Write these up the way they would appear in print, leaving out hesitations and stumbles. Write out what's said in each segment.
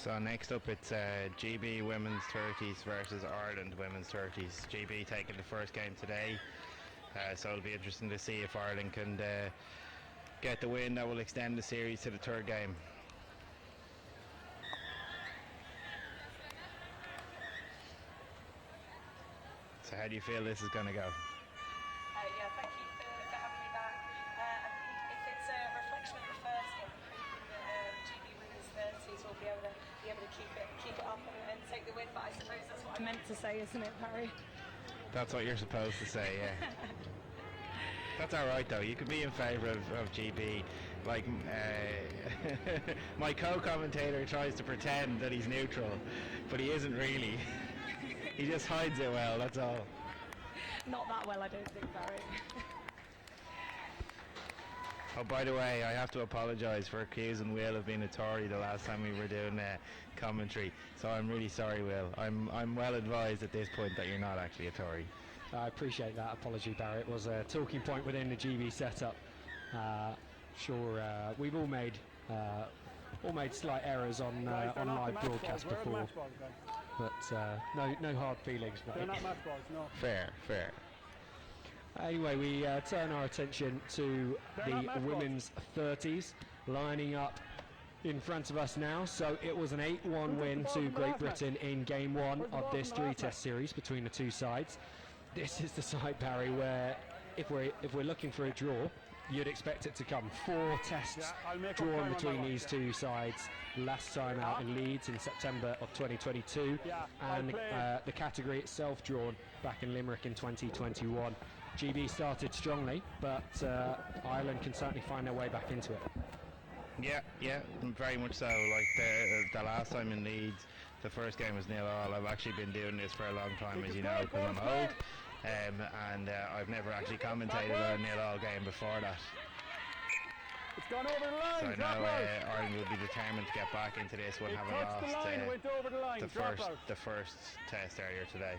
So next up it's GB Women's 30s versus Ireland Women's 30s. GB taking the first game today, so it'll be interesting to see if Ireland can get the win that will extend the series to the third game. So how do you feel this is going to go? Yeah, thank you for having me back. I think if it's a reflection of the first game, I'm hoping that GB Women's 30s will be able to keep it up and take the win, but I suppose that's what I meant to say, isn't it, Barry? That's what you're supposed to say, yeah. That's all right, though. You could be in favour of GB. Like, my co-commentator tries to pretend that he's neutral, but he isn't really. He just hides it well, that's all. Not that well, I don't think, Barry. Oh, by the way, I have to apologise for accusing Will of being a Tory the last time we were doing commentary. So I'm really sorry, Will. I'm well advised at this point that you're not actually a Tory. I appreciate that apology, Barry. It was a talking point within the GB setup. We've all made slight errors on live broadcast before, but no hard feelings. They're not match balls, no. Fair. Anyway, we turn our attention to the women's 30s lining up in front of us now. So it was an 8-1 win to Great Britain in game one of this three-test series between the two sides. This is the side, Barry, where if we're looking for a draw, you'd expect it to come. 4 tests drawn between these two sides last time out in Leeds in September of 2022, and the category itself drawn back in Limerick in 2021. GB started strongly, but Ireland can certainly find their way back into it. Yeah, very much so. Like the last time in Leeds, the first game was 0-0. I've actually been doing this for a long time, as you know, because I'm old. And I've never actually commentated on a 0-0 game before that. It's gone over the line. So now Ireland will be determined to get back into this one, having lost the first test earlier today.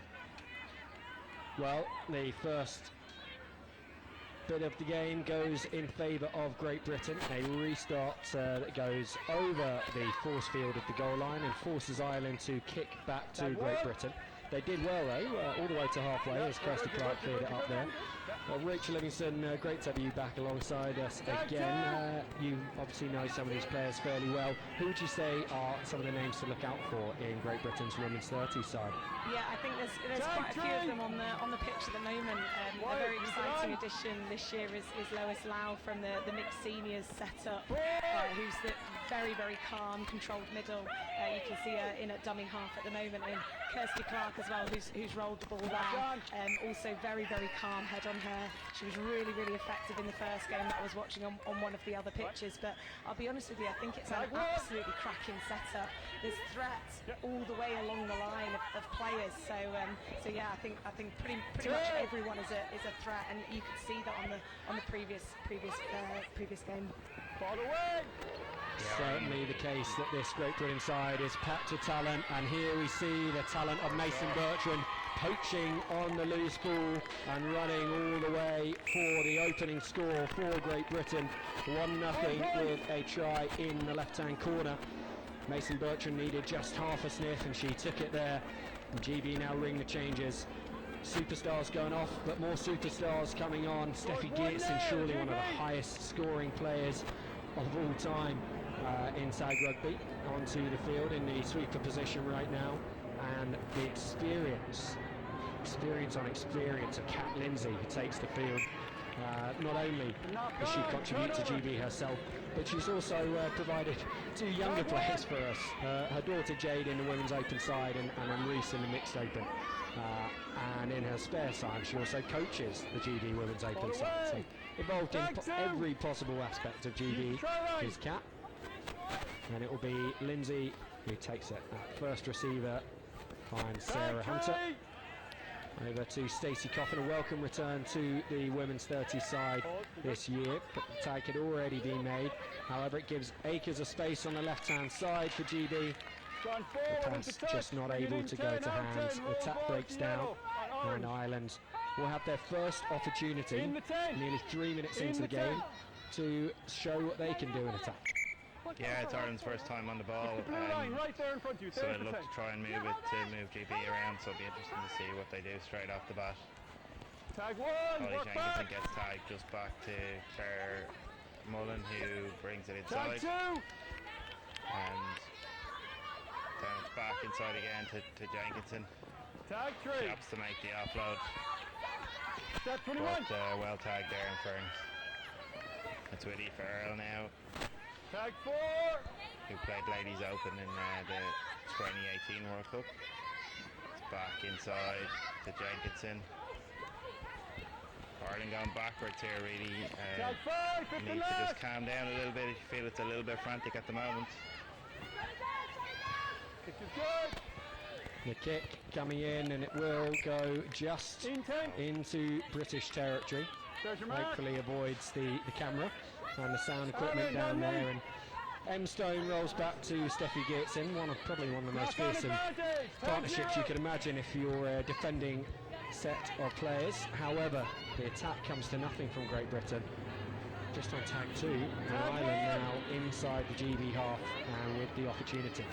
Well, the first bit of the game goes in favour of Great Britain. A restart that goes over the force field of the goal line and forces Ireland to kick back to Great Britain. They did well though, all the way to halfway as Kirsty Clark cleared it up there. Rachel Livingston, great to have you back alongside us again. You obviously know some of these players fairly well. Who would you say are some of the names to look out for in Great Britain's women's 30 side? Yeah, I think there's quite a few of them on the pitch at the moment. A very exciting addition this year is Lois Lau from the mixed seniors setup, who's the very, very calm, controlled middle. You can see her in at dummy half at the moment, and Kirsty Clark as well, who's rolled the ball down. Also very, very calm, head on her. She was really, really effective in the first game that I was watching on one of the other pitches. But I'll be honest with you, I think it's an absolutely cracking setup. There's threats all the way along the line of players. So yeah, I think pretty much everyone is a threat, and you could see that on the previous game. Ball away. Certainly the case that this Great Britain side is packed with talent, and here we see the talent of Mason Bertrand poaching on the loose ball and running all the way for the opening score for Great Britain. 1-0 with a try in the left-hand corner. Mason Bertrand needed just half a sniff and she took it there. And GB now ring the changes. Superstars going off, but more superstars coming on. Steffi Geertsen, surely one of the highest scoring players of all time in tag rugby, onto the field in the sweeper position right now, and the experience on experience of Kat Lindsay, who takes the field. Not only does she contribute to GB herself, but she's also provided 2 younger players for us. Her daughter Jade in the women's open side, and Maurice in the mixed open. And in her spare time, she also coaches the GB women's open side. So involved in every possible aspect of GB is Kat. And it will be Lindsay who takes it. First receiver finds Sarah Hunter. Over to Stacey Coffin, a welcome return to the women's 30 side this year, but the tag had already been made. However, it gives Akers a space on the left-hand side for GB. The pass just not able to go to hands. The tap breaks down, and Ireland will have their first opportunity, nearly 3 minutes into the game, to show what they can do in attack. Yeah, it's Ireland's first time on the ball. Blue line right there in front of you. So they'll look to try and move it to move GB around. So it'll be interesting to see what they do straight off the bat. Tag one. Ollie Work Jenkinson back. gets tagged just back to Claire Mullen, who brings it Tag inside. two. And then it's back inside again to Jenkinson. Tag three. Chops to make the offload. Step 21. But well tagged there in fairness. It's Willie Farrell now, Tag four. who played Ladies Open in the 2018 World Cup. It's back inside to Jenkinson. Ireland going backwards here really. Tag five. 50 Need to just left. calm down a little bit if you feel it's a little bit frantic at the moment. Kick is good. The kick coming in, and it will go just In 10. into British territory. There's your mark. Hopefully avoids the camera and the sound equipment down there. And M Stone rolls back to Steffi Geertsen, probably one of the most Knock on fearsome advantage. Tag partnerships zero. you could imagine if you're a defending set of players. However, the attack comes to nothing from Great Britain. Just on tag 2, and Ireland now inside the GB half and with the opportunity.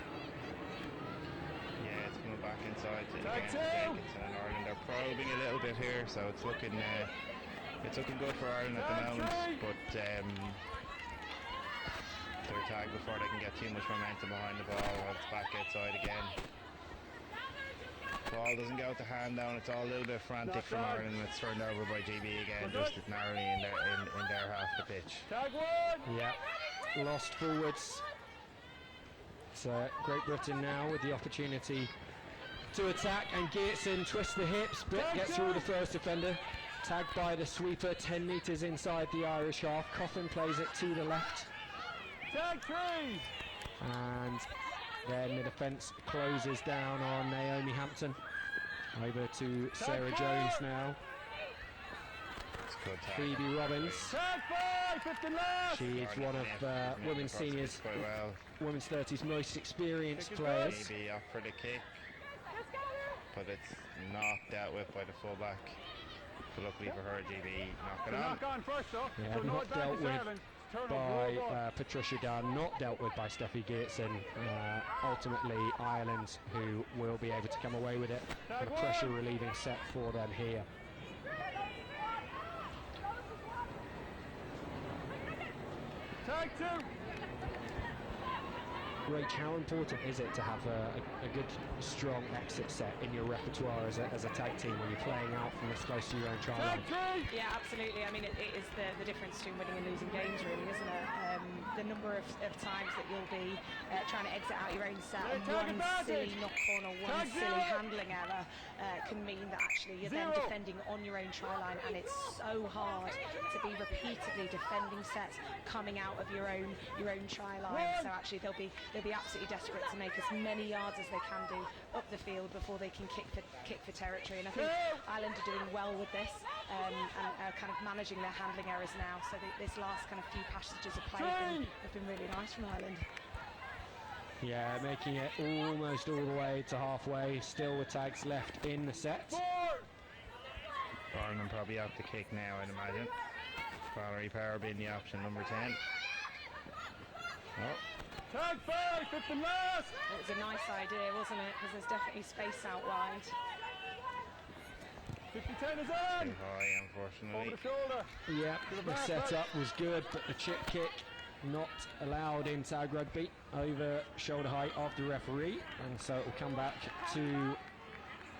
Yeah, it's coming back inside to Tag again, two. Jenkinson and Ireland. They're probing a little bit here, so it's looking good for Ireland at the Tag moment. three. But they're tagged before they can get too much momentum behind the ball. While it's back outside again. Ball doesn't go to hand down. It's all a little bit frantic Not from done. Ireland. It's turned over by GB again, We're just good. as narrowly in their half of the pitch. Tag one. Yeah, lost forwards. So Great Britain now with the opportunity to attack, and Geertsen twists the hips, but gets through the first defender. Tagged by the sweeper, 10 metres inside the Irish half. Coffin plays it to the left, Tag three. and then the defence closes down on Naomi Hampton. Over to Sarah Jones now. It's a good tag. Phoebe Robbins. Tag five. 50 left. She is one of women's seniors, quite well. women's 30s most experienced Kick is players. Maybe up for the kick, but it's not dealt with by the fullback. But luckily for her, GB knock it on. Knock on first though. Yeah, So no not advantage dealt with Ireland. Turnover. by Roll ball. Patricia Dunn, not dealt with by Steffi Geertsen. Ultimately, Ireland, who will be able to come away with it. And a pressure relieving set for them here. Tag two. Rach, how important is it to have a good, strong exit set in your repertoire as a tag team when you're playing out from as close to your own try line? Tag three. Yeah, absolutely. I mean, it is the difference between winning and losing games, really, isn't it? The number of times that you'll be trying to exit out your own set, and Tag one advantage. silly knock-on or one Tag silly zero. handling error can mean that actually you're Zero. then defending on your own try line, and it's so hard to be repeatedly defending sets coming out of your own try line. So actually they'll be absolutely desperate to make as many yards as they can do up the field before they can kick for territory. And I think Ireland are doing well with this and are kind of managing their handling errors now. So this last kind of few passages of play have been really nice from Ireland. Yeah, making it almost all the way to halfway, still with tags left in the set. Ireland probably out to kick now, I'd imagine. Valerie Power being the option, number 10. Oh. Tag five. 50 last. It was a nice idea, wasn't it? Because there's definitely space out wide. 50-10 is Too on. high, Over unfortunately. the shoulder. Yeah, the setup was good, but the chip kick not allowed in tag rugby over shoulder height of the referee, and so it will come back to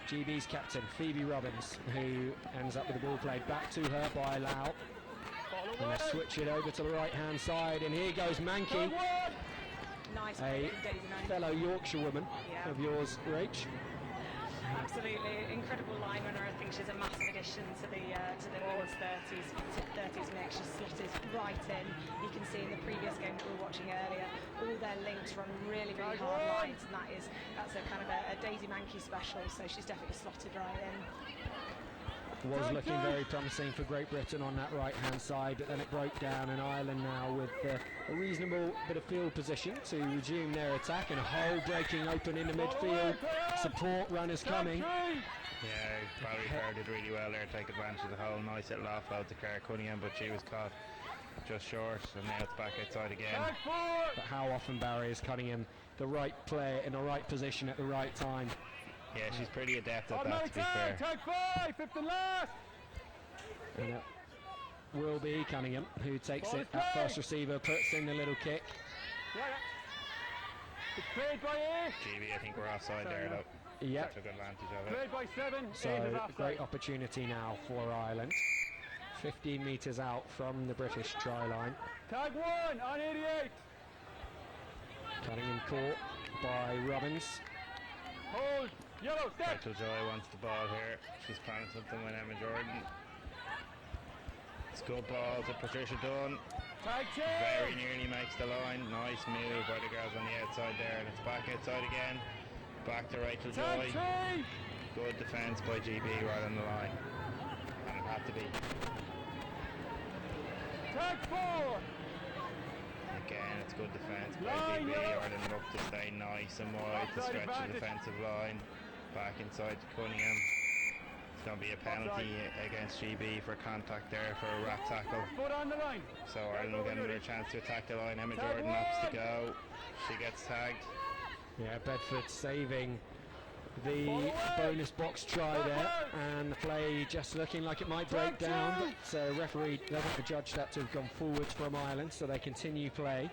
GB's captain Phoebe Robbins, who ends up with the ball played back to her by Lau. And they switch it over to the right hand side, and here goes Mankey, Nice a play from Daisy Mann. fellow Yorkshire woman Yeah. of yours, Rach. Absolutely incredible line runner. I think she's a massive addition to the women's 30s mix. She's slotted right in. You can see in the previous game that we were watching earlier, all their links run really hard lines, and that's a kind of a Daisy Mankey special. So she's definitely slotted right in. Was looking very promising for Great Britain on that right hand side, but then it broke down, and Ireland now with a reasonable bit of field position to resume their attack, and a hole breaking open in the midfield. Support runners coming. Yeah, Valerie Power did really well there, take advantage of the whole nice little offload to Claire Cunningham, but she was caught just short, and now it's back outside again. Tag 4. But how often Barry is Cunningham the right player in the right position at the right time. Yeah, she's pretty adept at that, Automatic to be fair. tag 5, fifth and last. And it will be Cunningham who takes Ball it is at played. first receiver, puts in the little kick. Yeah. It's played by 8. GB, I think we're offside there, though. Yep. Took advantage of it. Played by 7. 8 is So offside. great opportunity now for Ireland. 15 metres out from the British try line. Tag 1 on 88. Cunningham caught by Robbins. Hold. Yellow, step. Rachel Joy wants the ball here. She's planning something with Emma Jordan. It's good ball to Patricia Dunn. Tag 2. Very nearly makes the line. Nice move by the girls on the outside there, and it's back outside again. Back to Rachel Tag Joy. 3. Good defence by GB right on the line. And it had to be. Tag 4. Again, it's good defence by Line, GB. yellow. Ireland look to stay nice and wide to Offside stretch the advantage. defensive line. Back inside to Cunningham. It's going to be a penalty against GB for contact there for a rat tackle. Foot on the line. So Ireland will get another chance to attack the line. Emma Tag Jordan opts to one. go. She gets tagged. Yeah, Bedford saving the Ball away. bonus box try there, and the play just looking like it might break Tag down, two. but referee doesn't judge that to have gone forwards from Ireland, so they continue play.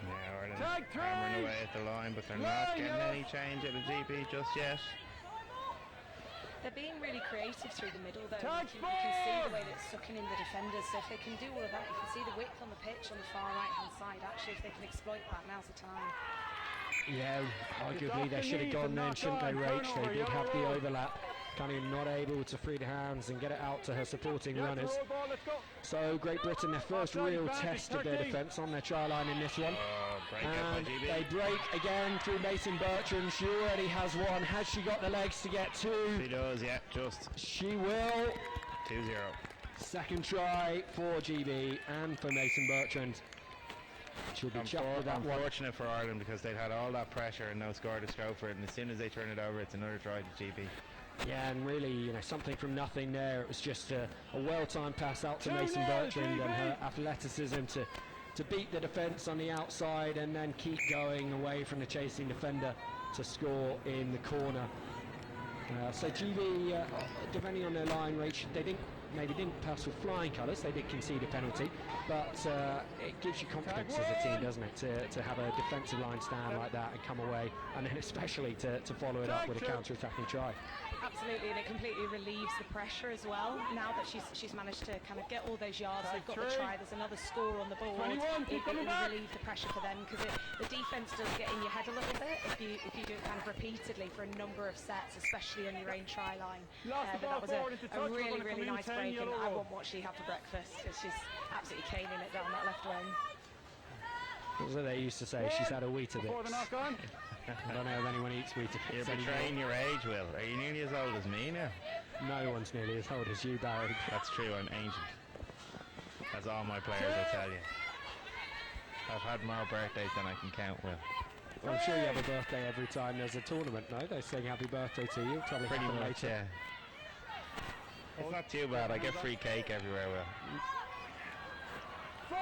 Yeah, Ireland Tag three. hammering away at the line, but they're not Line, getting yellow. any change at the GB just yet. They're being really creative through the middle, though. Tag You can see four. the way that it's sucking in the defenders. So if they can do all of that, you can see the width on the pitch on the far right-hand side. Actually, if they can exploit that, now's the time. Yeah, arguably they off the should have knee, gone but then, not shouldn't they, on. Rach? They Turnover, did have the yellow. overlap. Cunningham not able to free the hands and get it out to her supporting Yeah, runners. throw ball, let's go. So Great Britain, their first Offside real advantage, test of their 13. defence on their try line in this one. Break up by And GB. they break again through Mason Bertram. She already has one. Has she got the legs to get She two? does, yeah, just She will. 2-0. Second try for GB and for Mason Bertrand. She'll be chuffed with that one. Unfortunate for Ireland because they'd had all that pressure and no score to show for it, and as soon as they turn it over, it's another try to GB. Yeah, and really, something from nothing there. It was just a well-timed pass out to 2-0 Mason Bertrand, and GB. her athleticism to beat the defence on the outside and then keep going away from the chasing defender to score in the corner. So GB, depending on their line reach, they maybe didn't pass with flying colours. They did concede a penalty, but it gives you confidence as a team, doesn't it, to have a defensive line stand like that and come away, and then especially to follow it up with a counter-attacking try. Absolutely, and it completely relieves the pressure as well. Now that she's managed to kind of get all those yards, they've got the try, there's another score on the board. 21, It keep coming really back. relieves the pressure for them because the defence does get in your head a little bit if you do it kind of repeatedly for a number of sets, especially on your own try line. Lost the But ball that was forward into a touch, we're really, gonna really come in nice 10 break, and yellow I roll. want what she had for breakfast because she's absolutely caning it down that left wing. As they used to say, she's had a Weetabix. Before the knock on. I don't know if anyone eats Weetabix You're anymore. betraying your age, Will. Are you nearly as old as me now? No one's nearly as old as you, Barry. That's true, I'm ancient. As all my players will tell you. I've had more birthdays than I can count, Will. Well, I'm sure you have a birthday every time there's a tournament, no? They sing happy birthday to you. Probably Pretty happen much, later. yeah. It's not too bad. I get free cake everywhere, Will. 4.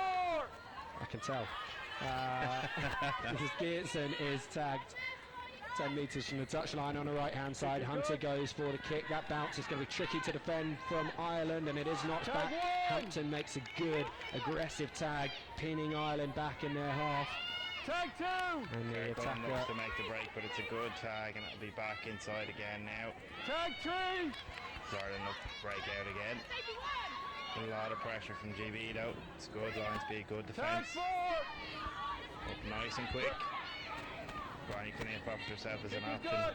I can tell. Mrs. Geertsen is tagged 10 metres from the touchline on the right-hand side. Hunter goes for the kick. That bounce is going to be tricky to defend from Ireland, and it is knocked Tag back. one. Hampton makes a good, aggressive tag, pinning Ireland back in their half. Tag 2. And the Gordon looks attacker, to make the break, but it's a good tag, and it'll be back inside again now. Tag 3. Ireland look to break out again. A lot of pressure from GB though. It's good line speed, good Tag defence. 4. Up nice and quick. Ronnie Kniff opts herself as an option.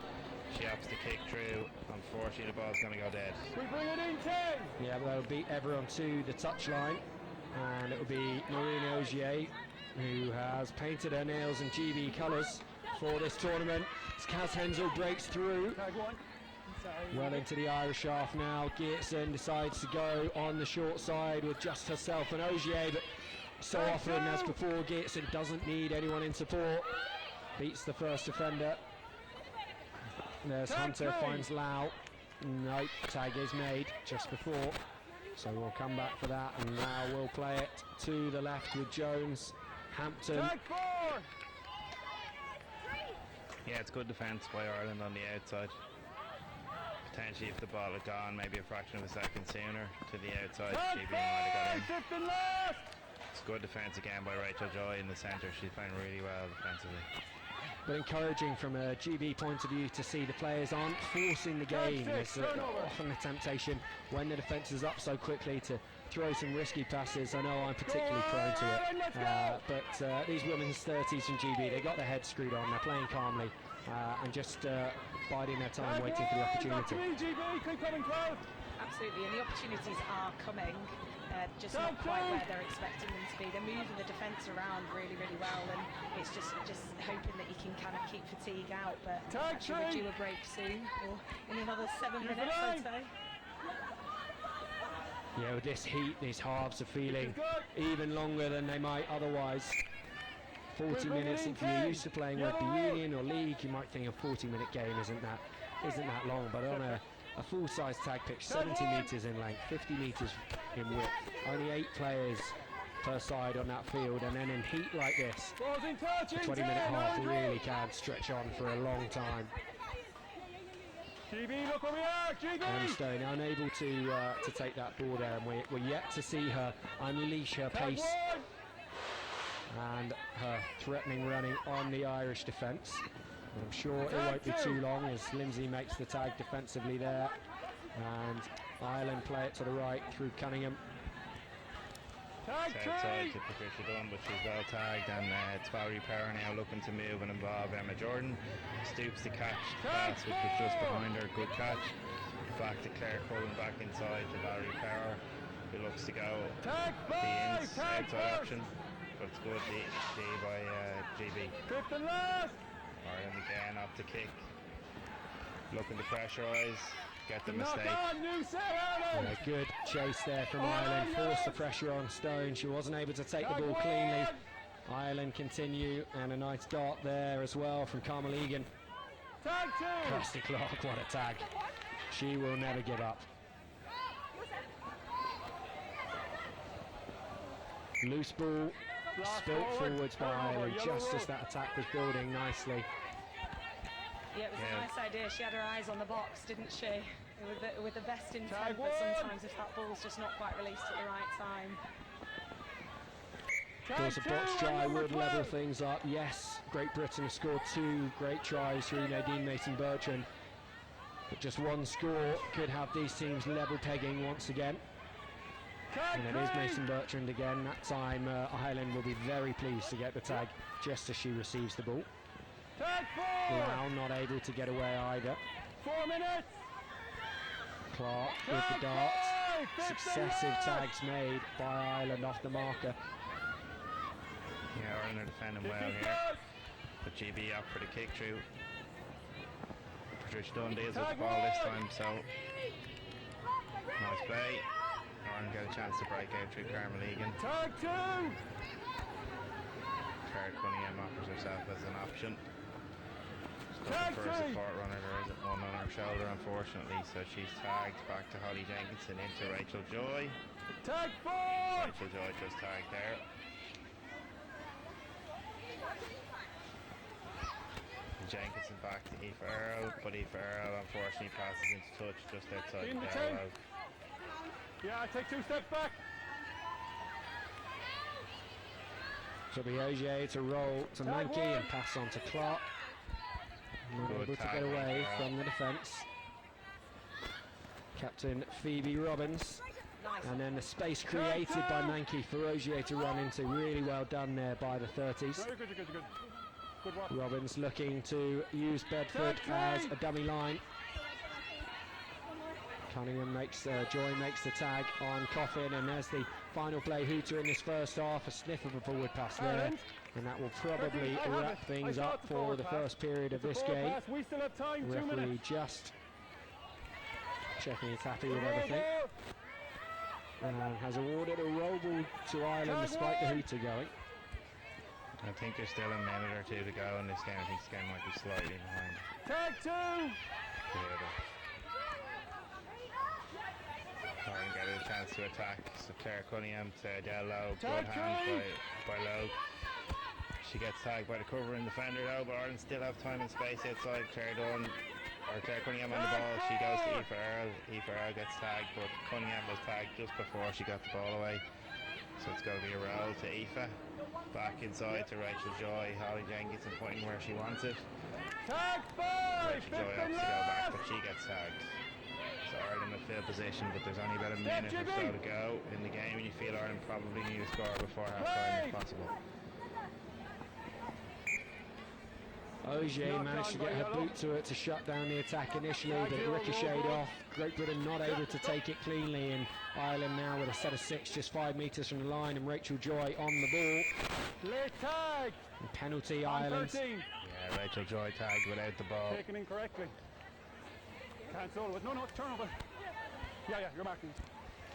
She opts to kick through. Unfortunately, the ball's going to go dead. We bring it in 10. yeah, they'll beat everyone to the touchline, and it will be Maureen Ogier, who has painted her nails in GB colours for this tournament. As Kaz Hensel breaks through. Tag 1. Well into the Irish half now. Geertsen decides to go on the short side with just herself and Ogier, but so Tag often as two. before, Geertsen doesn't need anyone in support. Beats the first defender. There's Tag Hunter, three. finds Lau. No, tag is made just before. So we'll come back for that, and now we'll play it to the left with Jones. Hampton. Tag 4! Yeah, it's good defence by Ireland on the outside. Potentially, if the ball had gone maybe a fraction of a second sooner to the outside, Tag GB might have got in. 5! Fifth and last! It's good defence again by Rachel Joy in the centre. She's playing really well defensively. But encouraging from a GB point of view to see the players aren't forcing the game. There's often a temptation when the defence is up so quickly to throw some risky passes. I know I'm particularly prone to it, but these women's 30s from GB, they got their heads screwed on, they're playing calmly and just biding their time, waiting for the opportunity. Absolutely, and the opportunities are coming, just not quite where they're expecting them to be. They're moving the defence around really, really well, and it's just hoping that you can kind of keep fatigue out, but actually we're due a break soon, or in another 7 minutes, I'd say. Yeah, with this heat, these halves are feeling even longer than they might otherwise. 40 minutes, if you're used to playing rugby union or league, you might think a 40-minute game isn't that long, but on a full-size tag pitch, 70 metres in length, 50 metres in width, only 8 players per side on that field, and then in heat like this, the 20-minute half really can stretch on for a long time. GB, look where we are, GB! Stone unable to take that ball there, and we're yet to see her unleash her pace and her threatening running on the Irish defence. I'm sure it won't be too long as Lindsay makes the tag defensively there, and Ireland play it to the right through Cunningham. It's outside to Patricia Dunn, but she's well tagged, and it's Valerie Power now looking to move and involve Emma Jordan. Stoops to catch the pass, which was just behind her. Good catch. Back to Claire Cullen, back inside to Valerie Power, who looks to go the outside option, but it's good D by GB. Fifth and last! Ireland again up to kick, looking to pressurise, get the mistake. A good chase there from Ireland, forced the pressure on Stone. She wasn't able to take the ball cleanly. Ireland continue, and a nice dart there as well from Carmel Egan. Tag 2! Kirsty Clark, what a tag. She will never give up. Loose ball, spilt forwards by Ireland just as that attack was building nicely. Yeah, it was a nice idea. She had her eyes on the box, didn't she? With the best intent, but sometimes if that ball's just not quite released at the right time. Of course, a box try would level things up. Yes, Great Britain scored 2 great tries through Nadine Mason-Bertrand, but just one score could have these teams level pegging once again. And it is Mason-Bertrand again. That time Ireland will be very pleased to get the tag just as she receives the ball. Lau not able to get away either. 4 minutes! Clark with the darts. Successive tags made by Ireland off the marker. Yeah, Ireland are defending well here, but GB up for the kick through. Patricia Dunn deals with the ball this time, so nice play. Ireland get a chance to break out through Carmel Egan. Tag 2! Claire Cunningham offers herself as an option. Looking for a support runner, there isn't one on her shoulder unfortunately, so she's tagged back to Holly Jenkinson into Rachel Joy. Tag 4! Rachel Joy just tagged there. Jenkinson back to Aoife Earl, but Aoife Earl unfortunately passes into touch just outside the elbow. Yeah, take 2 steps back. So Ogier to roll to Mankey and pass on to Clark. Not able to get away from the defence. Captain Phoebe Robbins. And then the space created by Mankey for Ogier to run into. Really well done there by the 30s. Very good. Good work. Robbins looking to use Bedford as a dummy line. Cunningham Joy makes the tag on Coffin, and there's the final play hooter in this first half. A sniff of a forward pass there, and that will probably wrap things up for the first period of this game. We still have time, 2 Referee minutes. just checking he's happy with everything, and has awarded a roll ball to Ireland despite the hooter going. I think there's still a minute or 2 to go in this game. I think this game might be slightly behind. Tag 2! Ireland get a chance to attack. So Claire Cunningham to Del Lowe, good hand by Lowe. She gets tagged by the covering defender though, but Ireland still have time and space outside. Claire Cunningham on the ball. She goes to Aoife Earl. Aoife Earl gets tagged, but Cunningham was tagged just before she got the ball away. So it's going to be a roll to Aoife. Back inside to Rachel Joy. Holly Jenkins pointing where she wants it. Rachel Joy opts to go back, but she gets tagged. So Ireland in field position, but there's only about a minute or so to go in the game, and you feel Ireland probably need to score before half time if possible. Ogier managed to get her boot to it to shut down the attack initially, but it ricocheted off. Great Britain not able to take it cleanly, and Ireland now with a set of 6 just 5 metres from the line, and Rachel Joy on the ball. Late tag! And penalty Ireland. Yeah, Rachel Joy tagged without the ball. Taken incorrectly. Cancel with no, turnover. Yeah, you're marking.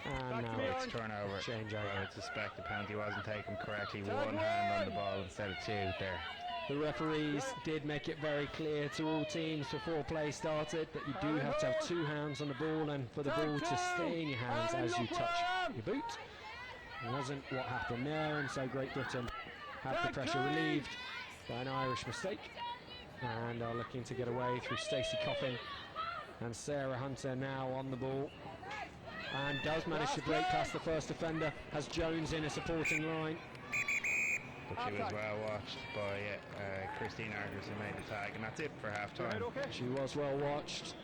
And now it's turnover. Change over. I would suspect the penalty wasn't taken correctly. One hand on the ball instead of 2 there. The referees did make it very clear to all teams before play started that you do have to have 2 hands on the ball, and for the ball to stay in your hands as you touch your boot. It wasn't what happened there, and so Great Britain had the pressure relieved by an Irish mistake and are looking to get away through Stacey Coffin, and Sarah Hunter now on the ball and does manage to break past the first defender, has Jones in a supporting line. But she was well watched by Christine Argers, who made the tag, and that's it for half time. She was well watched,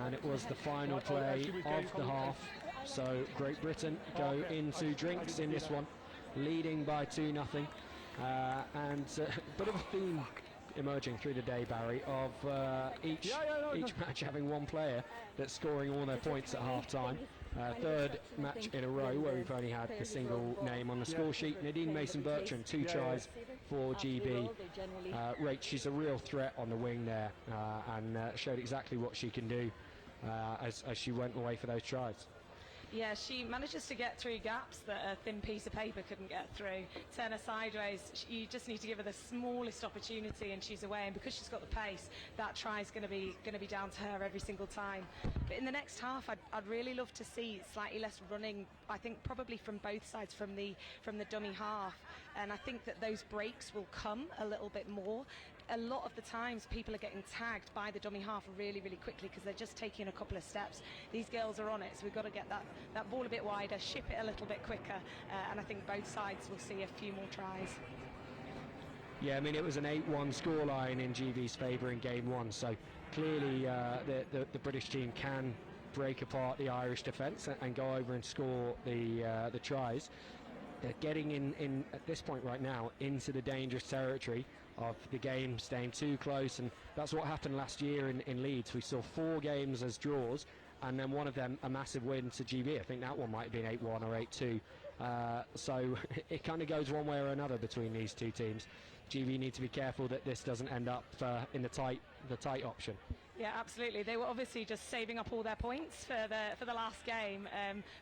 and it was the final play of the half. So Great Britain go into drinks in this one, leading by 2-0, and a bit of a theme emerging through the day, Barry, of each match having one player that's scoring all their points at half time. Third match in a row where we've only had a single name on the score sheet. Nadine Mason-Bertrand, 2 tries for GB. Rach, she's a real threat on the wing there, and showed exactly what she can do as she went away for those tries. Yeah, she manages to get through gaps that a thin piece of paper couldn't get through. Turn her sideways, you just need to give her the smallest opportunity and she's away, and because she's got the pace, that try is going to be down to her every single time. But in the next half, I'd really love to see slightly less running, I think probably from both sides, from the dummy half, and I think that those breaks will come a little bit more. A lot of the times people are getting tagged by the dummy half really, really quickly because they're just taking a couple of steps. These girls are on it, so we've got to get that ball a bit wider, ship it a little bit quicker, and I think both sides will see a few more tries. Yeah, I mean, it was an 8-1 scoreline in GB's favour in game 1, so clearly the British team can break apart the Irish defence and go over and score the tries. They're getting in at this point right now into the dangerous territory of the game staying too close, and that's what happened last year in Leeds. We saw 4 games as draws, and then one of them a massive win to GB. I think that one might have been 8-1 or 8-2. So it kind of goes one way or another between these two teams. GB need to be careful that this doesn't end up in the tight option. Yeah, absolutely. They were obviously just saving up all their points for the last game,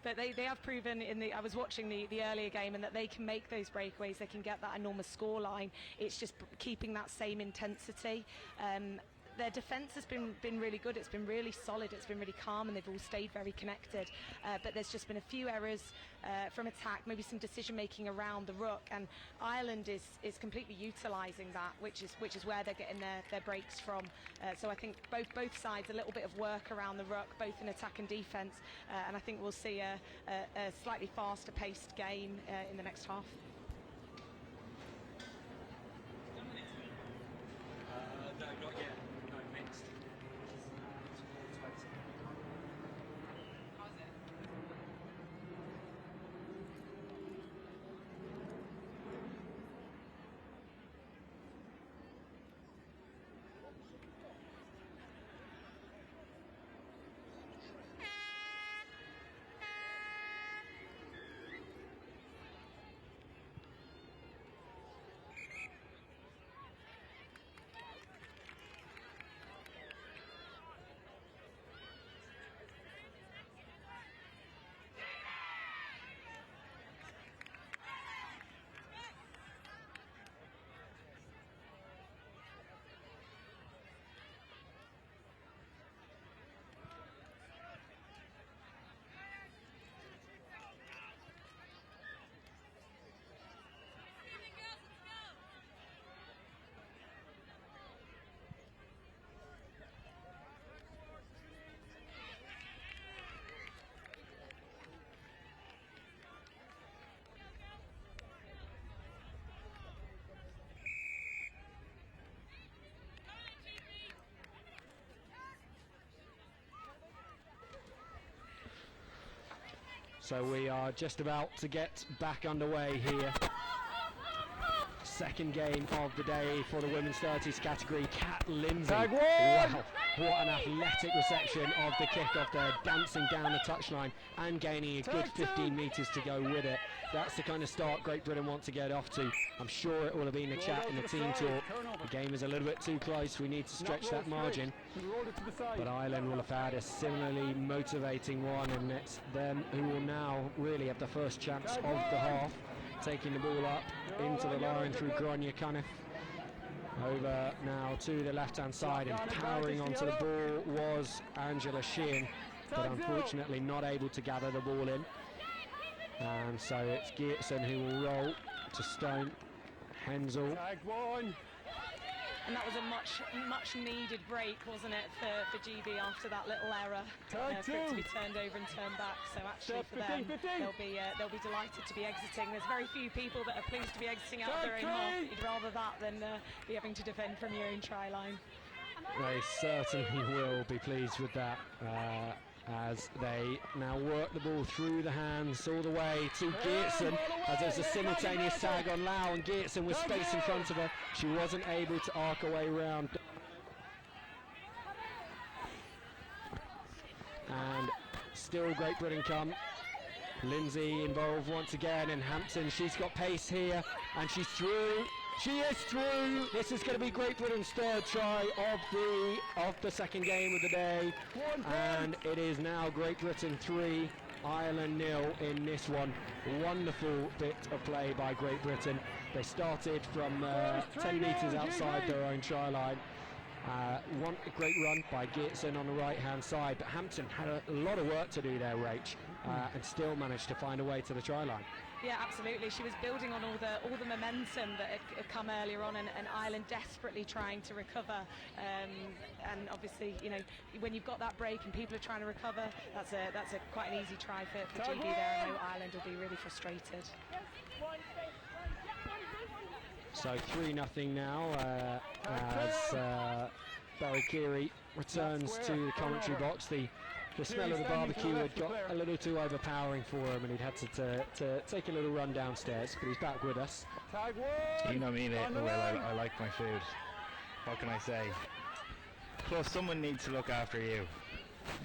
but they have proven I was watching the earlier game, and that they can make those breakaways. They can get that enormous score line. It's just keeping that same intensity. Their defence has been really good. It's been really solid. It's been really calm, and they've all stayed very connected. But there's just been a few errors from attack, maybe some decision making around the ruck, and Ireland is completely utilising that, which is where they're getting their breaks from. So I think both sides a little bit of work around the ruck, both in attack and defence, and I think we'll see a slightly faster paced game in the next half. No, not yet. No, mixed. So we are just about to get back underway here. Second game of the day for the women's 30s category. Kat Lindsay. Wow, what an athletic reception of the kick-off there, dancing down the touchline and gaining a good 15 metres to go with it. That's the kind of start Great Britain want to get off to. I'm sure it will have been a chat in the team talk. The game is a little bit too close. We need to stretch that margin. But Ireland will have had a similarly motivating one, and it's them who will now really have the first chance of the half. Taking the ball up into the line through Gráinne Cunniff. Over now to the left-hand side, and powering onto the ball was Angela Sheehan, but unfortunately not able to gather the ball in. And so it's Geertsen who will roll to Stone. Hensel. And that was a much needed break, wasn't it, for GB after that little error, for it to be turned over and turned back. So actually for them, they'll be delighted to be exiting. There's very few people that are pleased to be exiting out of their own half. You'd rather that than be having to defend from your own try line. They certainly will be pleased with that, as they now work the ball through the hands all the way to Geertsen, as there's a simultaneous tag on Lau, and Geertsen with space in front of her. She wasn't able to arc her way round. And still Great Britain come. Lindsay involved once again, and Hampton, she's got pace here, and she's through. She is through. This is going to be Great Britain's third try of the second game of the day, and it is now Great Britain 3, Ireland 0 in this one. Wonderful bit of play by Great Britain. They started from 10 metres outside their own try line. One great run by Geertsen on the right hand side, but Hampton had a lot of work to do there, Rach, and still managed to find a way to the try line. Yeah, absolutely. She was building on all the momentum that had come earlier on, and Ireland desperately trying to recover. And obviously, you know, when you've got that break and people are trying to recover, that's a quite an easy try for GB there. I know Ireland will be really frustrated. So 3-0 now, as Barry Keary returns to the commentary box. The smell of the barbecue had got a little too overpowering for him, and he'd had to take a little run downstairs, but he's back with us. You know me, well, I like my food. What can I say? Plus, someone needs to look after you.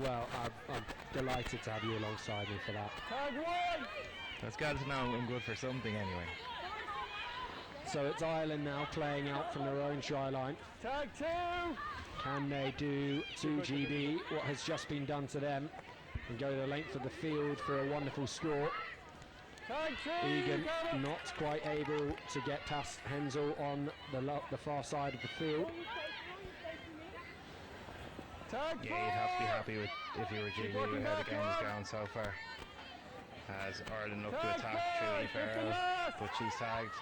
Well, I'm delighted to have you alongside me for that. That's got to know I'm good for something anyway. So it's Ireland now playing out from their own try line. Tag 2! Can they do to GB what has just been done to them and go the length of the field for a wonderful score? Egan not quite able to get past Hensel on the far side of the field. Yeah, you'd have to be happy with if you were GB with how the game is going so far. As Ireland look to attack through Farrell, but she's tagged.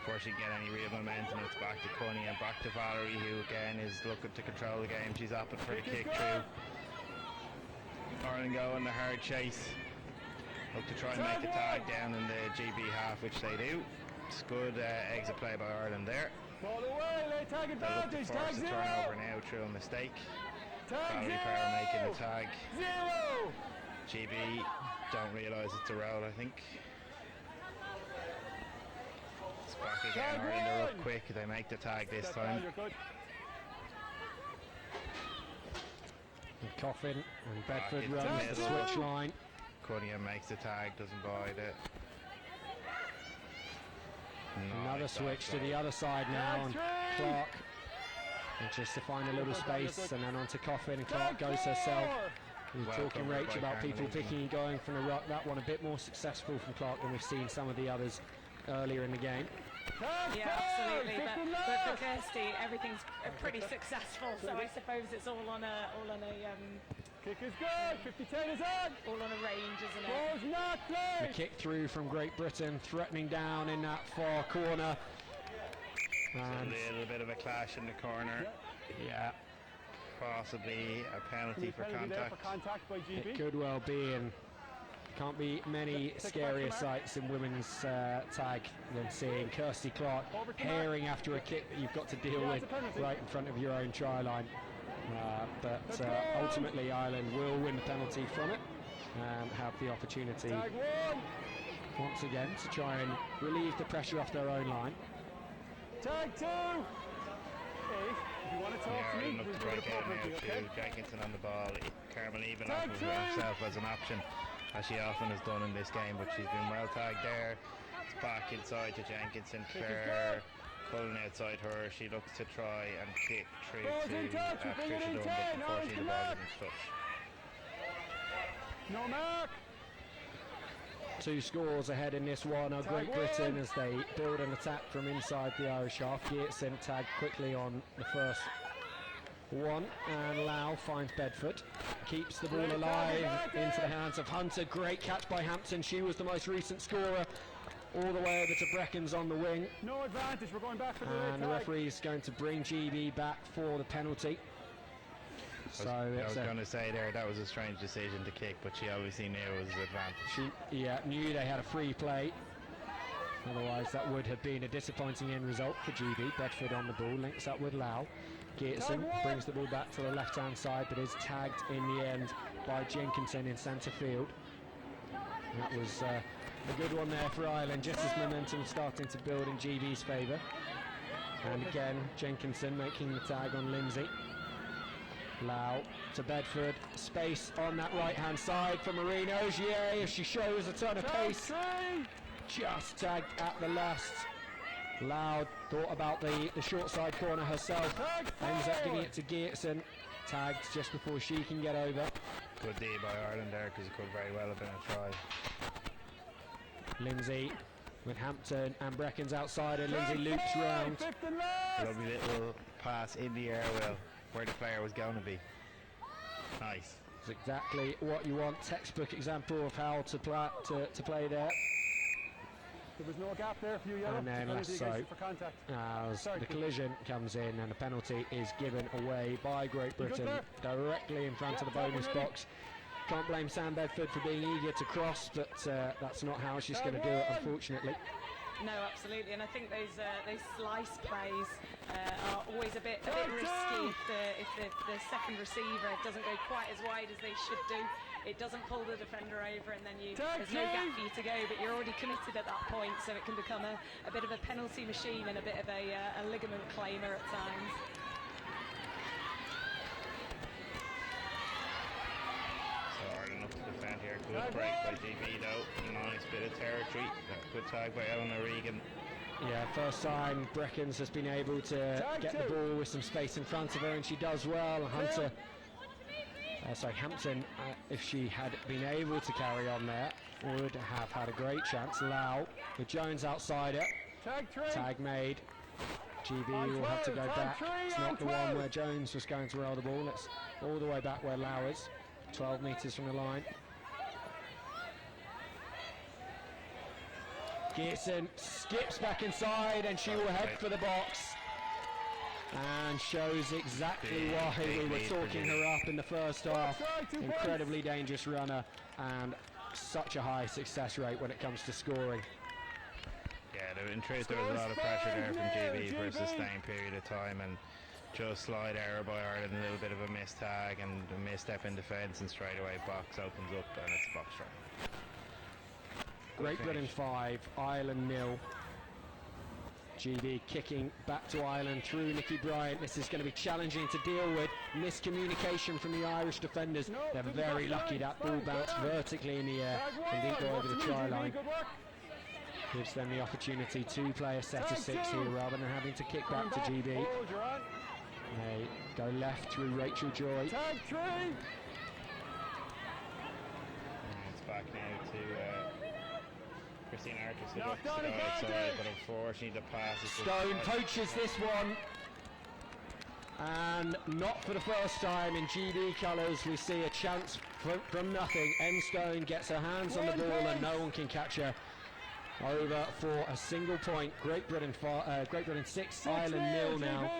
Before she can get any real momentum, it's back to Cunny and back to Valerie, who again is looking to control the game. She's up for the kick through. Ireland go on the hard chase. Look to try and make a tag down in the GB half, which they do. It's good exit play by Ireland there. Ball away, lay tag advantage, tag zero! Turnover now through a mistake. Tag Valerie zero! Farrell making the tag. Zero! GB don't realise it's a roll, I think. Back again, Ireland are up quick, they make the tag this time. And Coffin and Bedford into runs the middle. switch line. Cunningham makes the tag, doesn't bide it. Another Nice switch to offside. the other side now, and Clark, and just to find a little space, and then onto Coffin, and Clark goes herself. We were Well talking, covered Rach, by about people Carney. picking and going from the ruck. That one a bit more successful from Clark than we've seen some of the others earlier in the game. Yeah, absolutely. But for Kirsty, everything's pretty successful. So I suppose it's all on a Kick is good, 50-10 is on! all on a range, isn't it? Ball's not The played! kick through from Great Britain, threatening down in that far corner. A And little bit of a clash in the corner. yeah, Possibly a penalty for Penalty there contact. for contact by it GB. could well be, and can't be many scarier sights in women's tag than seeing Kirsty Clark herring after a kick that you've got to deal with right in front of your own try line. But ultimately Ireland will win the penalty from it. and have the opportunity once again to try and relieve the pressure off their own line. Tag 2! If you want to talk Yeah, to me, Ireland look to we'll do break it out now appropriately, too. okay? Jenkinson on the ball. Carmel even Tag offers two. herself as an option, as she often has done in this game, but she's been well tagged there. It's back inside to Jenkinson. Claire pulling outside her. She looks to try and kick through Ball's in to touch, we're Patricia bringing in Dunn, 10, but unfortunately the on ball connect. isn't touch. No mark! 2 scores ahead in this one are Great Britain as they build an attack from inside the Irish half. Geertsen tagged quickly on the first one, and Lau finds Bedford, keeps the ball alive into the hands of Hunter. Great catch by Hampton. She was the most recent scorer, all the way over to Breckens on the wing, No advantage, we're going back for the and the tag. referee is going to bring GB back for the penalty. So I it's was a- going to say there that was a strange decision to kick, but she obviously knew it was an advantage. she knew they had a free play. Otherwise, that would have been a disappointing end result for GB. Bedford on the ball, links up with Lau. Geertsen brings the ball back to the left-hand side, but is tagged in the end by Jenkinson in centre field. That was a good one there for Ireland, just as momentum starting to build in GB's favour. And again, Jenkinson making the tag on Lindsay. Lau to Bedford, space on that right-hand side for Marino. Ogier, if she shows a ton of pace, just tagged at the last. Lau thought about the short side corner herself, ends up giving it to Geertsen, tagged just before she can get over. Good D by Ireland there, because it could very well have been a try. Lindsay with Hampton and Breckens outside, and Lindsay loops round. Lovely little pass in the air, Will, where the player was going to be. Nice. It's exactly what you want. Textbook example of how to play there. There was no gap there for you, Yellow. And then Penalty Lasso, against you for contact. as Sorry. the collision comes in and the penalty is given away by Great Britain directly in front of the bonus box. Can't blame Sam Bedford for being eager to cross, but that's not how she's going to do it, unfortunately. No, absolutely, and I think those slice plays are always a bit risky if the second receiver doesn't go quite as wide as they should do. It doesn't pull the defender over, and then there's no gap for you to go, but you're already committed at that point, so it can become a bit of a penalty machine and a bit of a ligament claimer at times. So Ireland up to defend here. Good break by GB though. Nice bit of territory. Good tag by Eleanor Regan. Yeah, first time Breckens has been able to get the ball with some space in front of her, and she does well. Hampton, if she had been able to carry on there, would have had a great chance. Lau with Jones outside it. Tag made. GB will have to go back. It's not the one where Jones was going to roll the ball. It's all the way back where Lau is. 12 metres from the line. Geertsen skips back inside, and she will head for the box. And shows exactly why we were talking her up in the first half. Incredibly dangerous runner, and such a high success rate when it comes to scoring. Yeah, in truth there was a lot of pressure there from GB for a sustained period of time, and just slight error by Ireland, a little bit of a missed tag and a misstep in defence, and straight away box opens up and it's a box try. Great Britain 5, Ireland 0. GB kicking back to Ireland through Nikki Bryant. This is going to be challenging to deal with. Miscommunication from the Irish defenders. They're very lucky that ball bounced vertically in the air and didn't go over the try line. Gives them the opportunity to play a set of 6 here rather than having to kick back to GB. They go left through Rachel Joy. And it's back now to Christine Artis, who looks to go outside, but unfortunately the pass is... Stone poaches this one, and not for the first time in GB colours. We see a chance from nothing. Stone gets her hands on the ball and no one can catch her. Over for a single point. Great Britain 6, Ireland 0 now.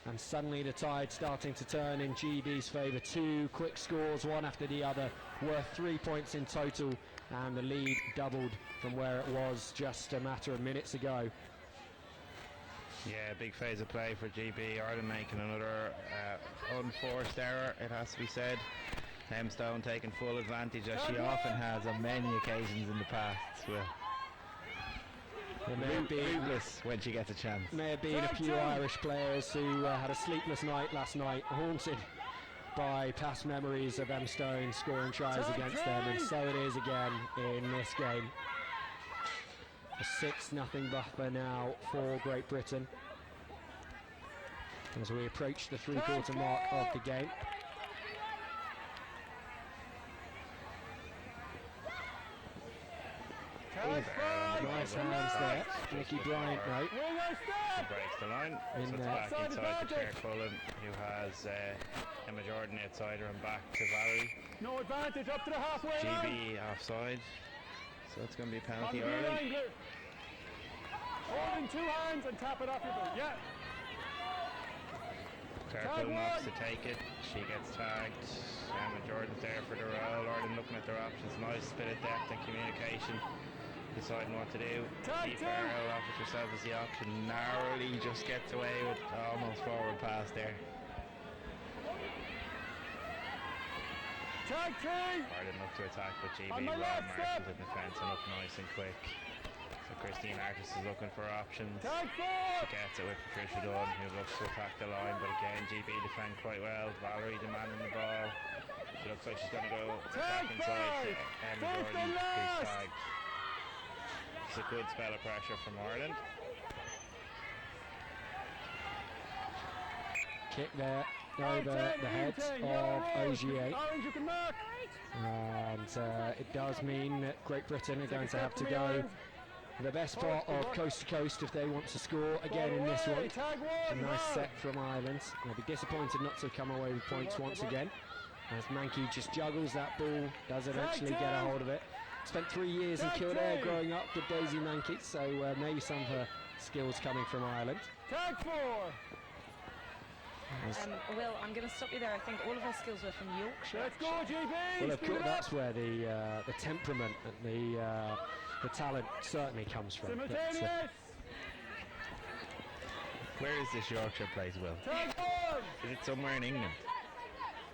And suddenly the tide starting to turn in GB's favour. 2 quick scores, one after the other, worth 3 points in total, and the lead doubled from where it was just a matter of minutes ago. Yeah, big phase of play for GB. Ireland making another unforced error, it has to be said. Stone taking full advantage, as she often has on many occasions in the past. Well, There may have been, ruthless when she gets a chance. may have been a few Irish players who had a sleepless night last night, haunted by past memories of Stone scoring tries against them, and so it is again in this game. A 6-0 buffer now for Great Britain as we approach the three-quarter mark of the game. Nice hands there. Nicky Bryant though. She breaks the line, so it's back inside to Claire Cullen, who has Emma Jordan outside her, and back to Valerie. No advantage up to the halfway GB line. offside, so it's going to be a penalty Ireland. Hold in two hands and tap it off your boot. Yeah. Claire Cullen opts to take it, she gets tagged. Emma Jordan's there for the roll. Ireland looking at their options, nice bit of depth and communication, deciding what to do. Lee Farrell offers herself as the option, narrowly just gets away with almost forward pass there. Tag three. Ireland look to attack, but GB On the Rob left Marshall's step. in defence and up nice and quick. So Christine Artis is looking for options. Tag four. She gets it with Patricia Dunn, who looks to attack the line, but again GB defend quite well. Valerie demanding the ball. She looks like she's going to go back inside to Emma Jordan, who's tagged. It's a good spell of pressure from Ireland. Kick there over the head of OGA, Orange, you can mark. and it does mean that Great Britain are going to have to go the best part of coast to coast if they want to score again in this one. Tag A one. nice set from Ireland. They'll be disappointed not to come away with points once again, as Mankey just juggles that ball, does eventually get a hold of it. Spent 3 years in Kildare growing up with Daisy Mankey, so maybe some of her skills coming from Ireland. Tag four. Will, I'm going to stop you there. I think all of her skills were from Yorkshire. Let's go, GB. Well, of Speed course, it up. that's where the temperament and the talent certainly comes from. But, Simultaneous. Where is this Yorkshire place, Will? Tag one. Is it somewhere in England?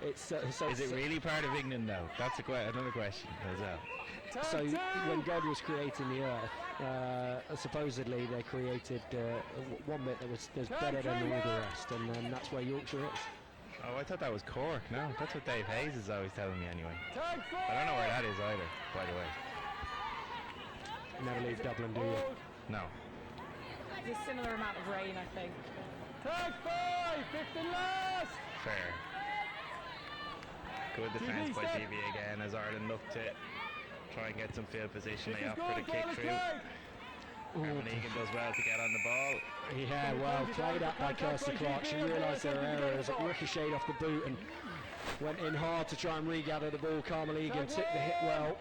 it's Is it really part of England though? That's another question as well. Tag so two. when God was creating the earth, supposedly they created one bit that was better than all the rest, and then that's where Yorkshire is. Oh, I thought that was Cork. No, that's what Dave Hayes is always telling me anyway. Tag four. I don't know where that is either, by the way. Never leave Dublin, do you? Hold. No. There's a similar amount of rain, I think. Tag five. Fifth and last. Fair. Good defence GB by step. GB again as Ireland look to try and get some field position. They This is opt for the good, kick ball is through. great. Herman Egan does well to get on the ball. Yeah, well played up by Kirsty Clark. She realised her error as it ricocheted off the boot and went in hard to try and regather the ball. Carmel Egan took the hit well,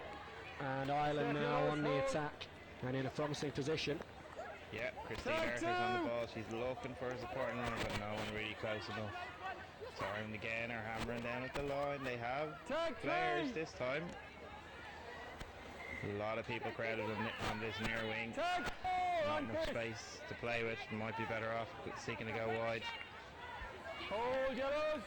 and Ireland now on the attack and in a promising position. Yeah, Christine Arthur's on the ball. She's looking for a supporting runner, but no one really close enough. So Ireland again are hammering down at the line. They have Tag players three. this time. A lot of people crowded on this near wing. Tag four. Not On enough fifth. space to play with. Might be better off seeking to go wide. Hold yellows.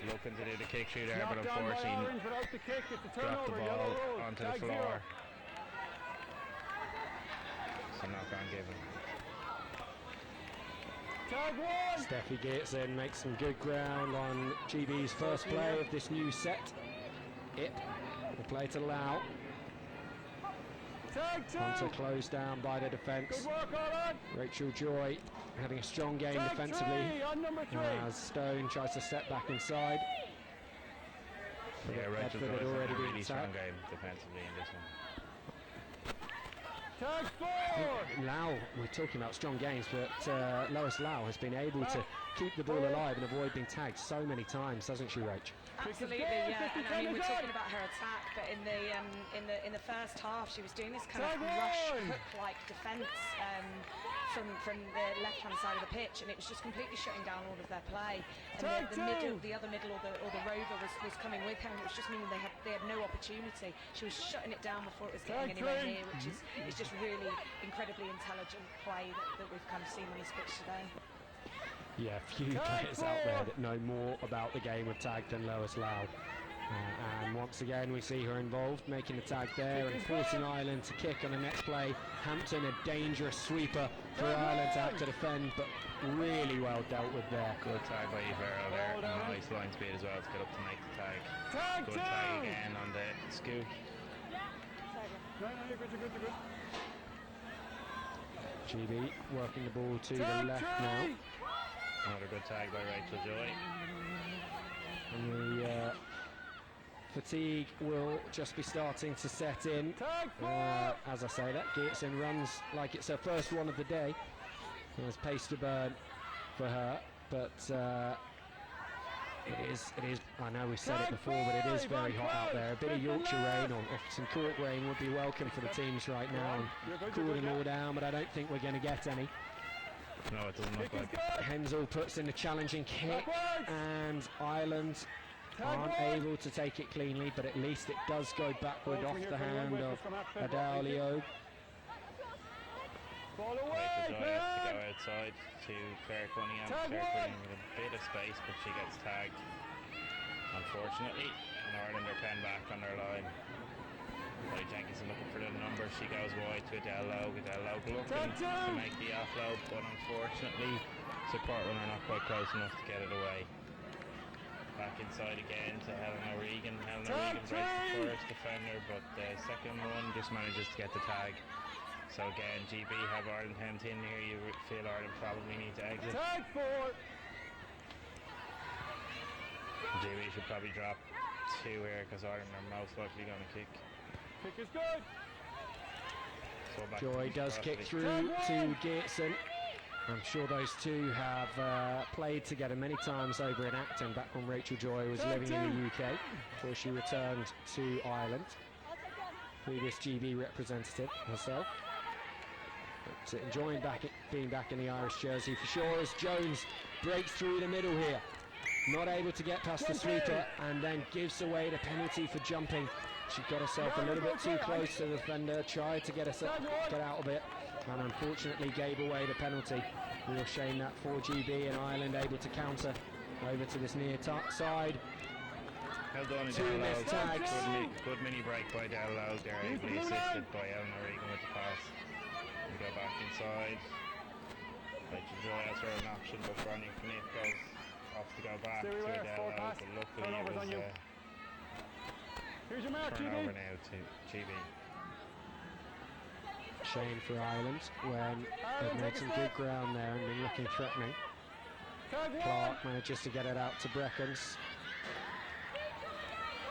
Looking to do the kick through there, but Knocked down by unfortunately Orange without the kick. It's a dropped the turnover. ball Yellow roll. onto the Tag floor. zero. So knock on given. Tag one. Steffi Geertsen makes some good ground on GB's first play of this new set. Ip, the play to Lau. Tag Hunter two. closed down by the defence. Good work, Ireland. Rachel Joy having a strong game Tag defensively three on number three. as Stone tries to step back inside. Yeah, Rachel Bedford had Joyce already had a been really strong tagged. game defensively in this one. Tag four. Lau, we're talking about strong games, but Lois Lau has been able to keep the ball alive and avoid being tagged so many times, hasn't she, Rach? Absolutely, goal, yeah. 50 And I mean, we're seconds talking on. about her attack, but in the first half, she was doing this kind of Tag rush one. hook-like defence from the left-hand side of the pitch, and it was just completely shutting down all of their play. And Tag the other middle, or the rover was coming with her, and it was just meaning they had no opportunity. She was shutting it down before it was getting Tag anywhere three. near, which is just really incredibly intelligent play that we've kind of seen on this pitch today. Yeah, few players out there that know more about the game of tag than Lois Lau. And once again we see her involved, making the tag there and forcing Ireland to kick on the next play. Hampton, a dangerous sweeper for Ireland to have to defend, but really well dealt with there. Good tag by Evero there, and nice line speed as well to get up to make the tag. Good tag again on the scoop. No, you're good, you're good. GB working the ball to the left now. Another good tag by Rachel Joy. And the fatigue will just be starting to set in. As I say that, Geertsen runs like it's her first one of the day. There's pace to burn for her, but it is, I know we said it before, but it is very hot out there. A bit of Yorkshire rain or some Cork rain would be welcome for the teams right now and cool them all down, but I don't think we're going to get any. No, it doesn't look like. Hensel puts in a challenging kick, and Ireland aren't able to take it cleanly, but at least it does go backward off the hand of Adalio. Rachel Joy has to go outside to Claire Cunningham. Claire Cunningham with a bit of space, but she gets tagged, unfortunately. And Ireland are penned back on their line. Molly Jenkinson looking for the number. She goes wide to Adele Logue. Adele Logue looking to make the offload, but unfortunately support runner not quite close enough to get it away. Back inside again to Helen O'Regan. Helen O'Regan breaks the first defender, but the second one just manages to get the tag. So again, GB have Ireland hemmed in here. You feel Ireland probably need to exit. Tag 4. GB should probably drop 2 here because Ireland are most likely going to kick. Kick is good. So back Joy does kick through to Geertsen. I'm sure those two have played together many times over in Acton back when Rachel Joy was living in the UK before she returned to Ireland. Previous GB representative herself. But enjoying being back in the Irish jersey for sure, as Jones breaks through the middle here. Not able to get past the sweeper and then gives away the penalty for jumping. She got herself a little bit too close to the defender, tried to get out of it, and unfortunately gave away the penalty. Real shame that for GB, and Ireland able to counter over to this near side. Held on Two missed tags. Good mini break by Del Logue there, ably assisted by Ellen O'Regan with the pass. We go back inside. Rachel Joy has her an option, but Bernie Kniff goes off to go back to Del Logue, but luckily it was here's your mark, turnover now to GB. Shame for Ireland when they've made some good ground there and been looking threatening. Clark manages to get it out to Breckens.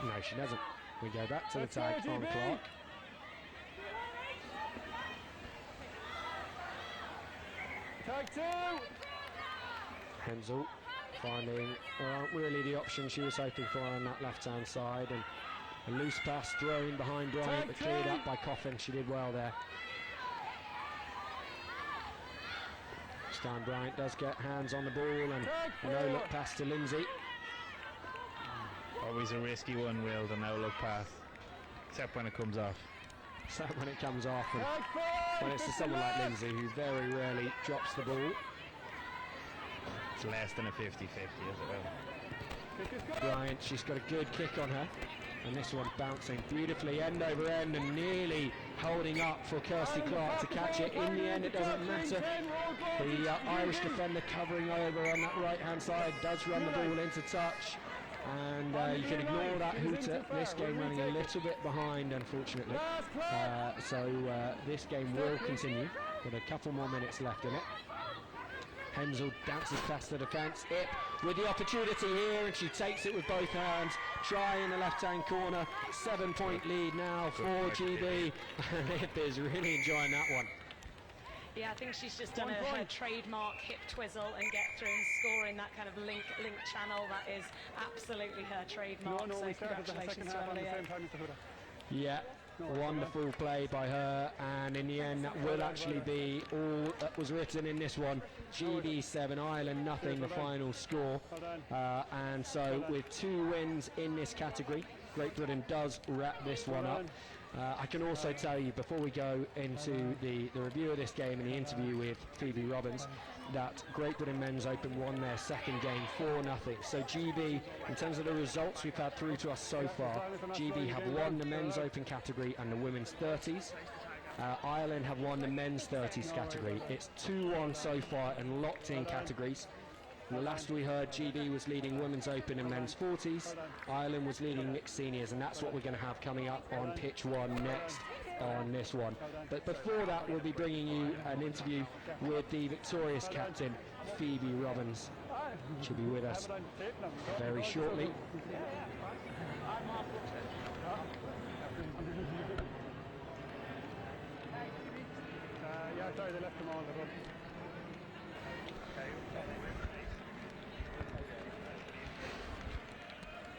No, she doesn't. We go back to the tag on Clark. Tag 2. Hensel finding really the option she was hoping for on that left-hand side, and a loose pass thrown behind Bryant, but cleared up by Coffin. She did well there. This time Bryant does get hands on the ball, and a no-look pass to Lindsay. Always a risky one, Will, the no-look pass, except when it comes off. Except when it comes off, and when it's to someone like Lindsay, who very rarely drops the ball. It's less than a 50-50, is it, Will? Bryant, she's got a good kick on her, and this one bouncing beautifully end over end and nearly holding up for Kirsty Clark to catch it. In the end, it doesn't matter. The Irish defender covering over on that right-hand side does run the ball into touch, and you can ignore that hooter. This game running a little bit behind, unfortunately. So this game will continue with a couple more minutes left in it. Hensel dances past the defence. Ip with the opportunity here, and she takes it with both hands. Try in the left-hand corner. 7-point lead now for GB. And Ip is really enjoying that one. Yeah, I think she's just done her trademark hip twizzle and get through and score in that kind of link channel. That is absolutely her trademark. No, so we started the second half on the same time as the Huda. Yeah. Wonderful play by her, and in the end that will actually be all that was written in this one. GB 7, Ireland nothing, the final score. And so with 2 wins in this category, Great Britain does wrap this one up. I can also tell you, before we go into the review of this game and the interview with Phoebe Robbins, that Great Britain Men's Open won their second game 4-0. So GB, in terms of the results we've had through to us so far, GB have won the Men's Open category and the Women's 30s. Ireland have won the Men's 30s category. It's 2-1 so far in locked-in categories. And last we heard, GB was leading Women's Open and Men's 40s. Ireland was leading Mixed Seniors, and that's what we're going to have coming up on pitch one next on this one. But before that, we'll be bringing you an interview with the victorious captain, Phoebe Robbins. She'll be with us very shortly. Yeah, sorry, they left them all.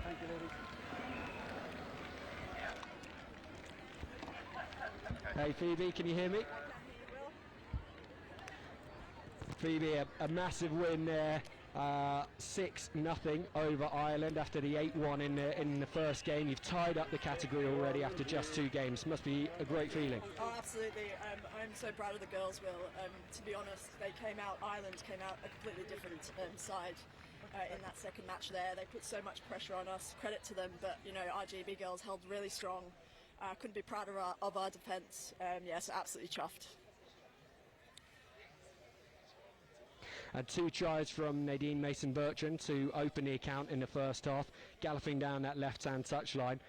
Thank you, ladies. Hey Phoebe, can you hear me? Phoebe, a massive win there, 6-0 over Ireland after the 8-1 in the first game. You've tied up the category already after just 2 games. Must be a great feeling. Oh, absolutely. I'm so proud of the girls, Will. To be honest, Ireland came out a completely different side in that second match there. They put so much pressure on us. Credit to them, but you know, our GB girls held really strong. Couldn't be prouder of our defence. Yes, absolutely chuffed. And 2 tries from Nadine Mason-Bertrand to open the account in the first half, galloping down that left-hand touchline.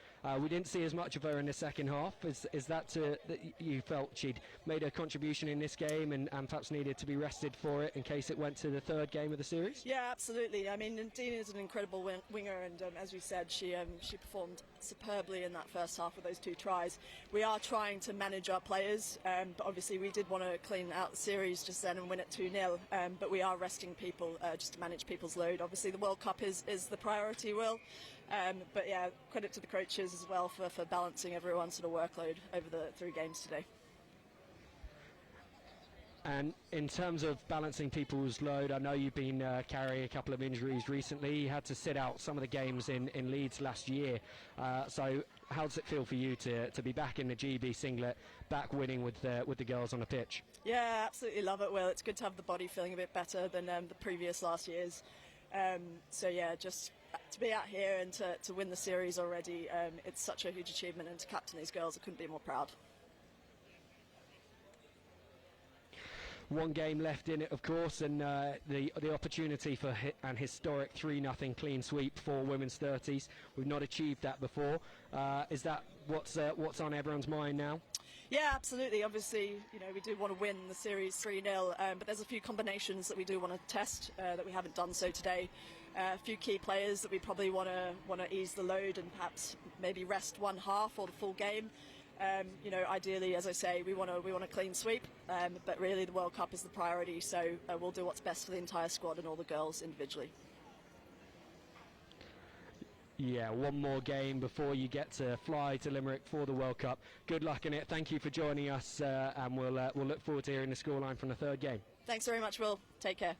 We didn't see as much of her in the second half. Is that that you felt she'd made a contribution in this game and perhaps needed to be rested for it in case it went to the third game of the series? Yeah, absolutely. I mean, Nadine is an incredible winger, and as we said, she performed superbly in that first half with those 2 tries. We are trying to manage our players, but obviously we did want to clean out the series just then and win it 2-0. But we are resting people just to manage people's load. Obviously, the World Cup is the priority, Will. But yeah, credit to the coaches as well for balancing everyone's sort of workload over the 3 games today. And in terms of balancing people's load, I know you've been carrying a couple of injuries recently. You had to sit out some of the games in Leeds last year. So how does it feel for you to be back in the GB singlet, back winning with the girls on the pitch? Yeah, absolutely love it, Will. It's good to have the body feeling a bit better than the previous last years. So yeah, just to be out here and to win the series already, it's such a huge achievement, and to captain these girls, I couldn't be more proud. 1 game left in it, of course, and the opportunity for an historic 3-0 clean sweep for women's 30s. We've not achieved that before. Is that what's on everyone's mind now? Yeah, absolutely. Obviously, you know, we do want to win the series 3-0, but there's a few combinations that we do want to test that we haven't done so today. A few key players that we probably want to ease the load and perhaps maybe rest 1 half or the full game. You know, ideally, as I say, we want a clean sweep, but really the World Cup is the priority, so we'll do what's best for the entire squad and all the girls individually. Yeah, 1 more game before you get to fly to Limerick for the World Cup. Good luck in it. Thank you for joining us, and we'll look forward to hearing the scoreline from the 3rd game. Thanks very much, Will. Take care.